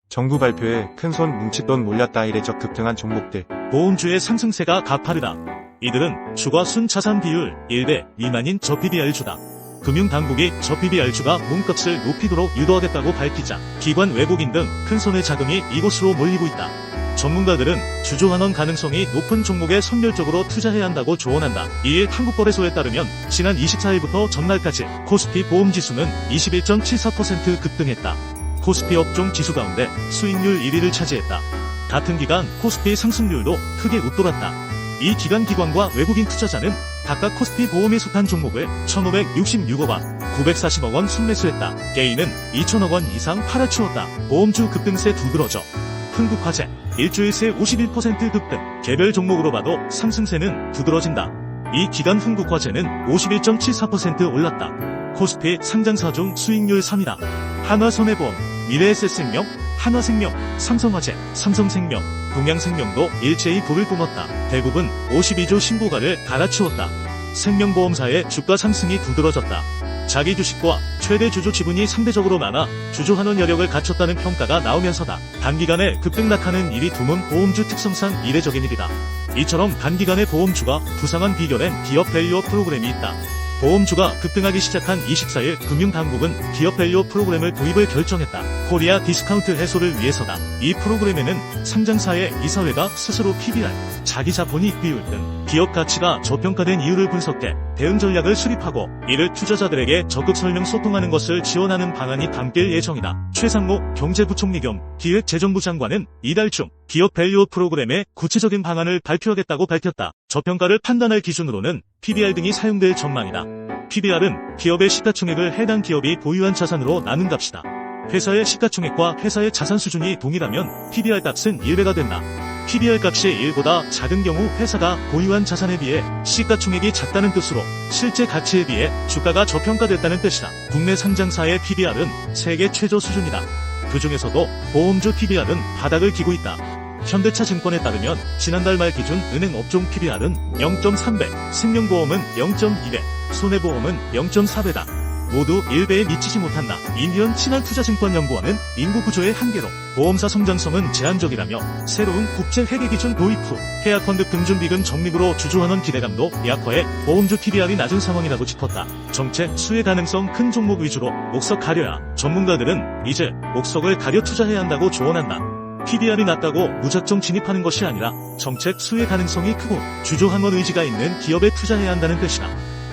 정부 발표에 큰손 뭉칫돈 몰렸다 이례적 급등한 종목들. 보험주의 상승세가 가파르다. 이들은 주가 순자산 비율 1대 미만인 저PBR주다. 금융당국이 저PBR주가 몸값을 높이도록 유도하겠다고 밝히자 기관 외국인 등 큰손의 자금이 이곳으로 몰리고 있다. 전문가들은 주주환원 가능성이 높은 종목에 선별적으로 투자해야 한다고 조언한다. 이일 한국거래소에 따르면 지난 24일부터 전날까지 코스피 보험지수는 21.74% 급등했다. 코스피 업종 지수 가운데 수익률 1위를 차지했다. 같은 기간 코스피 상승률도 크게 웃돌았다. 이 기간 기관과 외국인 투자자는 각각 코스피 보험에 속한 종목을 1,566억 원, 940억 원 순매수했다. 개인은 2,000억 원 이상 팔아치웠다. 보험주 급등세 두드러져. 흥국화재 일주일 새 51% 급등. 개별 종목으로 봐도 상승세는 두드러진다. 이 기간 흥국화재는 51.74% 올랐다. 코스피 상장사 중 수익률 3위다. 한화손해보험, 미래에셋생명, 한화생명, 삼성화재, 삼성생명, 동양생명도 일제히 불을 뿜었다. 대부분 52조 신고가를 갈아치웠다. 생명보험사의 주가 상승이 두드러졌다. 자기 주식과 최대 주주 지분이 상대적으로 많아 주주환원 여력을 갖췄다는 평가가 나오면서다. 단기간에 급등락하는 일이 드문 보험주 특성상 이례적인 일이다. 이처럼 단기간에 보험주가 부상한 비결엔 기업 밸류업 프로그램이 있다. 보험주가 급등하기 시작한 24일 금융당국은 기업 밸류어 프로그램을 도입을 결정했다. 코리아 디스카운트 해소를 위해서다. 이 프로그램에는 상장사의 이사회가 스스로 PBR, 자기 자본이익 비율 등 기업 가치가 저평가된 이유를 분석해 대응 전략을 수립하고 이를 투자자들에게 적극 설명 소통하는 것을 지원하는 방안이 담길 예정이다. 최상목 경제부총리 겸 기획재정부 장관은 이달 중 기업 밸류어 프로그램의 구체적인 방안을 발표하겠다고 밝혔다. 저평가를 판단할 기준으로는 PBR 등이 사용될 전망이다. PBR은 기업의 시가총액을 해당 기업이 보유한 자산으로 나눈 값이다. 회사의 시가총액과 회사의 자산 수준이 동일하면 PBR 값은 1배가 된다. PBR 값이 1보다 작은 경우 회사가 보유한 자산에 비해 시가총액이 작다는 뜻으로 실제 가치에 비해 주가가 저평가됐다는 뜻이다. 국내 상장사의 PBR은 세계 최저 수준이다. 그 중에서도 보험주 PBR은 바닥을 기고 있다. 현대차증권에 따르면 지난달 말 기준 은행 업종 PBR은 0.3배, 생명보험은 0.2배, 손해보험은 0.4배다. 모두 1배에 미치지 못한다. 인현 친환투자증권연구원은 인구 구조의 한계로 보험사 성장성은 제한적이라며 새로운 국제 회계 기준 도입 후 해약펀드 금준비금 적립으로 주주환원 기대감도 약화해 보험주 PBR이 낮은 상황이라고 짚었다. 정책 수혜 가능성 큰 종목 위주로 목석 가려야. 전문가들은 이제 목석을 가려 투자해야 한다고 조언한다. PBR이 낮다고 무작정 진입하는 것이 아니라 정책 수혜 가능성이 크고 주주환원 의지가 있는 기업에 투자해야 한다는 뜻이다.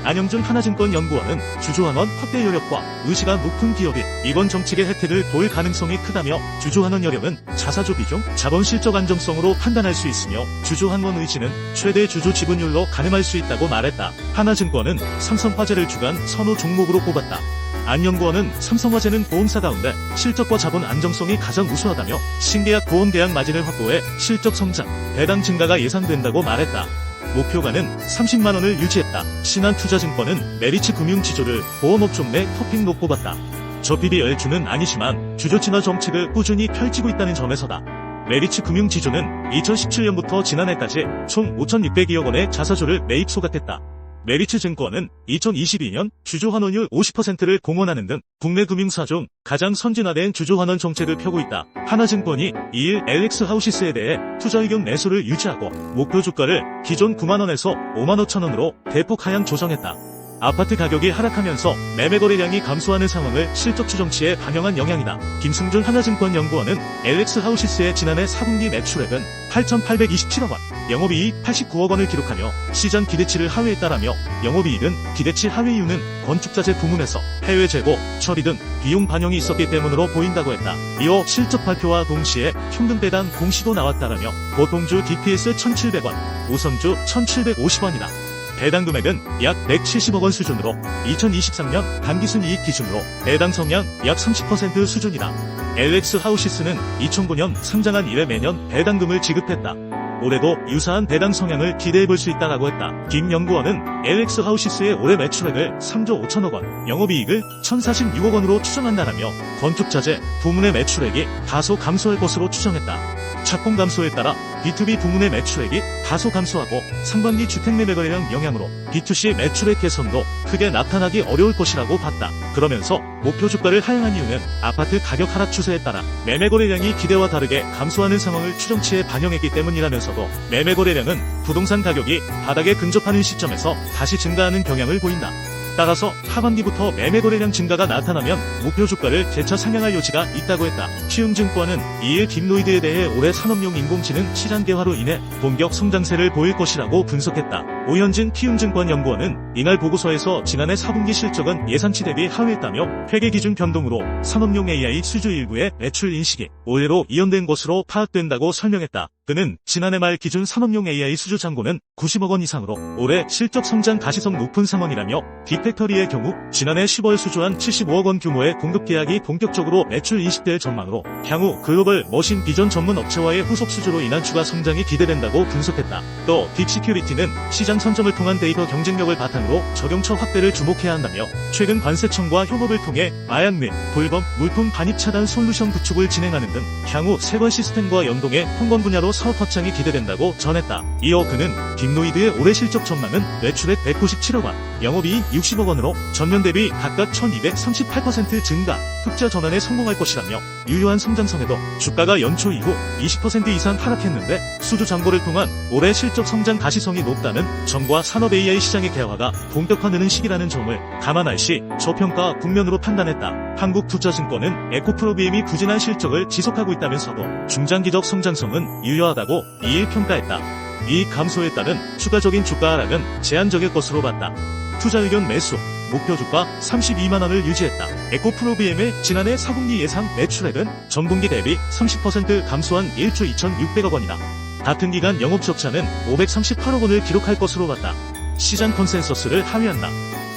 안영준 하나증권연구원은 주주환원 확대 여력과 의지가 높은 기업이 이번 정책의 혜택을 볼 가능성이 크다며 주주환원 여력은 자사주 비중, 자본 실적 안정성으로 판단할 수 있으며 주주환원 의지는 최대 주주 지분율로 가늠할 수 있다고 말했다. 하나증권은 삼성화재를 주간 선호 종목으로 꼽았다. 안 연구원은 삼성화재는 보험사 가운데 실적과 자본 안정성이 가장 우수하다며 신계약 보험계약 마진을 확보해 실적 성장, 배당 증가가 예상된다고 말했다. 목표가는 30만원을 유지했다. 신한투자증권은 메리츠 금융지주를 보험업종 내 토픽로 꼽았다. 저PBR주는 아니지만 주주 진화 정책을 꾸준히 펼치고 있다는 점에서다. 메리츠 금융지주는 2017년부터 지난해까지 총 5,600여억 원의 자사주를 매입 소각했다. 메리츠 증권은 2022년 주주환원율 50%를 공언하는 등 국내 금융사 중 가장 선진화된 주주환원 정책을 펴고 있다. 하나증권이 2일 LX하우시스에 대해 투자 의견 매수를 유지하고 목표 주가를 기존 9만원에서 5만 5천원으로 대폭 하향 조정했다. 아파트 가격이 하락하면서 매매 거래량이 감소하는 상황을 실적 추정치에 반영한 영향이다. 김승준 하나증권 연구원은 LX하우시스의 지난해 4분기 매출액은 8,827억 원, 영업이익 89억 원을 기록하며 시장 기대치를 하회했다라며 영업이익은 기대치 하회 이유는 건축자재 부문에서 해외 재고, 처리 등 비용 반영이 있었기 때문으로 보인다고 했다. 이어 실적 발표와 동시에 평균 배당 공시도 나왔다라며 보통주 DPS 1,700원, 우선주 1,750원이다. 배당 금액은 약 170억 원 수준으로 2023년 단기순이익 기준으로 배당 성향 약 30% 수준이다. LX하우시스는 2009년 상장한 이래 매년 배당금을 지급했다. 올해도 유사한 배당 성향을 기대해볼 수 있다라고 했다. 김 연구원은 LX하우시스의 올해 매출액을 3조 5천억 원, 영업이익을 1,046억 원으로 추정한다라며 건축자재 부문의 매출액이 다소 감소할 것으로 추정했다. 착공 감소에 따라 B2B 부문의 매출액이 다소 감소하고 상반기 주택 매매 거래량 영향으로 B2C 매출액 개선도 크게 나타나기 어려울 것이라고 봤다. 그러면서 목표 주가를 하향한 이유는 아파트 가격 하락 추세에 따라 매매 거래량이 기대와 다르게 감소하는 상황을 추정치에 반영했기 때문이라면서도 매매 거래량은 부동산 가격이 바닥에 근접하는 시점에서 다시 증가하는 경향을 보인다. 따라서 하반기부터 매매 거래량 증가가 나타나면 목표 주가를 재차 상향할 여지가 있다고 했다. 키움증권은 이일 딥노이드에 대해 올해 산업용 인공지능 시장 개화로 인해 본격 성장세를 보일 것이라고 분석했다. 오현진 키움증권 연구원은 이날 보고서에서 지난해 4분기 실적은 예상치 대비 하회했다며 회계 기준 변동으로 산업용 AI 수주 일부의 매출 인식이 올해로 이연된 것으로 파악된다고 설명했다. 그는 지난해 말 기준 산업용 AI 수주 잔고는 90억 원 이상으로 올해 실적 성장 가시성 높은 상황이라며 빅팩터리의 경우 지난해 10월 수주한 75억 원 규모의 공급 계약이 본격적으로 매출 인식될 전망으로 향후 글로벌 머신 비전 전문 업체와의 후속 수주로 인한 추가 성장이 기대된다고 분석했다. 또 딥시큐리티는 시장 선점을 통한 데이터 경쟁력을 바탕으로 적용처 확대를 주목해야 한다며 최근 관세청과 협업을 통해 마약 및 불법 물품 반입 차단 솔루션 구축을 진행하는 등 향후 세관 시스템과 연동해 통건 분야로 사업 확장이 기대된다고 전했다. 이어 그는 딥노이드의 올해 실적 전망은 매출액 197억 원, 영업이익 60억 원으로 전년 대비 각각 1238% 증가, 흑자 전환에 성공할 것이라며 유효한 성장성에도 주가가 연초 이후 20% 이상 하락했는데 수주 잔고를 통한 올해 실적 성장 가시성이 높다는 점과 산업 AI 시장의 개화가 본격화되는 시기라는 점을 감안할 시 저평가 국면으로 판단했다. 한국투자증권은 에코프로비엠이 부진한 실적을 지속하고 있다면서도 중장기적 성장성은 유효하다고 이일 평가했다. 이익 감소에 따른 추가적인 주가 하락은 제한적일 것으로 봤다. 투자 의견 매수, 목표 주가 32만원을 유지했다. 에코프로비엠의 지난해 4분기 예상 매출액은 전분기 대비 30% 감소한 1조 2,600억 원이다. 같은 기간 영업 적자는 538억 원을 기록할 것으로 봤다. 시장 컨센서스를 하회한다.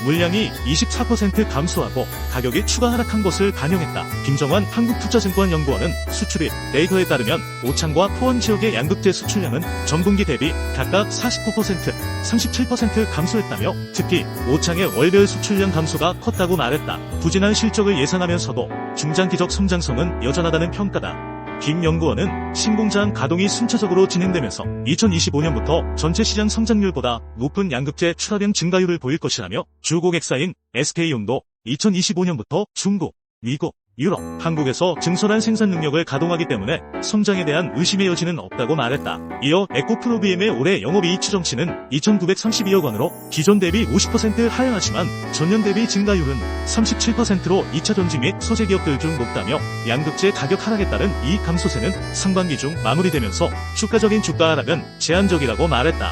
물량이 24% 감소하고 가격이 추가 하락한 것을 반영했다. 김정환 한국투자증권 연구원은 수출입 데이터에 따르면 오창과 포원 지역의 양극재 수출량은 전분기 대비 각각 49%, 37% 감소했다며 특히 오창의 월별 수출량 감소가 컸다고 말했다. 부진한 실적을 예상하면서도 중장기적 성장성은 여전하다는 평가다. 김 연구원은 신공장 가동이 순차적으로 진행되면서 2025년부터 전체 시장 성장률보다 높은 양극재 출하량 증가율을 보일 것이라며 주고객사인 SK용도 2025년부터 중국, 미국, 유럽, 한국에서 증설한 생산 능력을 가동하기 때문에 성장에 대한 의심의 여지는 없다고 말했다. 이어 에코프로비엠의 올해 영업이익 추정치는 2,932억 원으로 기존 대비 50% 하향하지만 전년 대비 증가율은 37%로 2차 전지 및 소재 기업들 중 높다며 양극재 가격 하락에 따른 이익 감소세는 상반기 중 마무리되면서 추가적인 주가 하락은 제한적이라고 말했다.